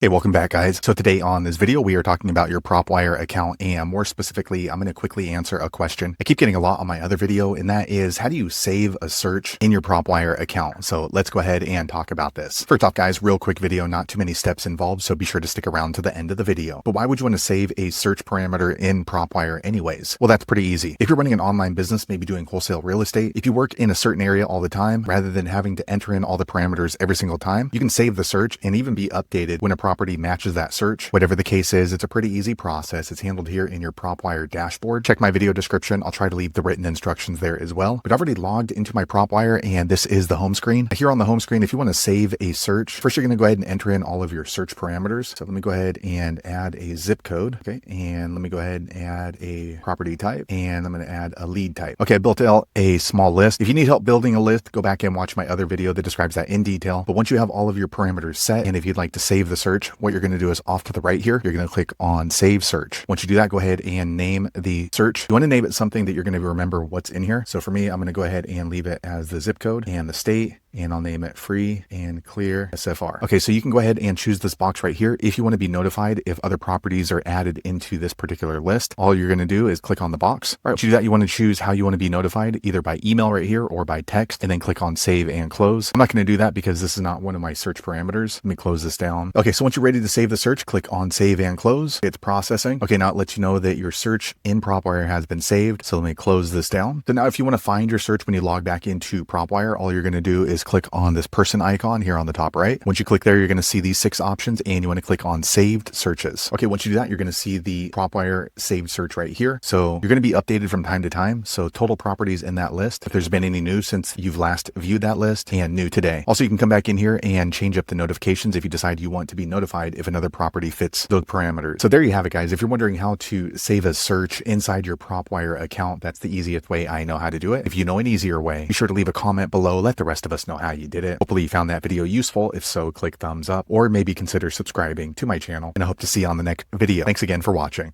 Hey, welcome back, guys. So today on this video, we are talking about your Propwire account, and more specifically, I'm going to quickly answer a question I keep getting a lot on my other video, and that is, how do you save a search in your Propwire account? So let's go ahead and talk about this. First off, guys, real quick video, not too many steps involved, so be sure to stick around to the end of the video. But why would you want to save a search parameter in Propwire anyways? Well, that's pretty easy. If you're running an online business, maybe doing wholesale real estate, if you work in a certain area all the time, rather than having to enter in all the parameters every single time, you can save the search and even be updated when a property matches that search. Whatever the case is, it's a pretty easy process. It's handled here in your Propwire dashboard. Check my video description. I'll try to leave the written instructions there as well. But I've already logged into my Propwire, and this is the home screen. Here on the home screen, if you want to save a search, first you're going to go ahead and enter in all of your search parameters. So let me go ahead and add a zip code. Okay. And let me go ahead and add a property type, and I'm going to add a lead type. Okay. I built out a small list. If you need help building a list, go back and watch my other video that describes that in detail. But once you have all of your parameters set, and if you'd like to save the search, what you're going to do is off to the right here, you're going to click on save search. Once you do that, go ahead and name the search. You want to name it something that you're going to remember what's in here. So for me, I'm going to go ahead and leave it as the zip code and the state, and I'll name it free and clear SFR. Okay, so you can go ahead and choose this box right here if you want to be notified if other properties are added into this particular list. All you're going to do is click on the box. All right, to do that, you want to choose how you want to be notified, either by email right here or by text, and then click on save and close. I'm not going to do that because this is not one of my search parameters. Let me close this down. Okay, so once you're ready to save the search, click on save and close. It's processing. Okay, now it lets you know that your search in Propwire has been saved. So let me close this down. So now if you want to find your search when you log back into Propwire, all you're going to do is click on this person icon here on the top right. Once you click there, you're going to see these 6 options, and you want to click on saved searches. Okay, once you do that, you're going to see the Propwire saved search right here. So you're going to be updated from time to time. So total properties in that list, if there's been any new since you've last viewed that list, and new today. Also, you can come back in here and change up the notifications if you decide you want to be notified if another property fits those parameters. So there you have it, guys. If you're wondering how to save a search inside your Propwire account, that's the easiest way I know how to do it. If you know an easier way, be sure to leave a comment below. Let the rest of us know how you did it. Hopefully you found that video useful. If so, click thumbs up, or maybe consider subscribing to my channel, and I hope to see you on the next video. Thanks again for watching.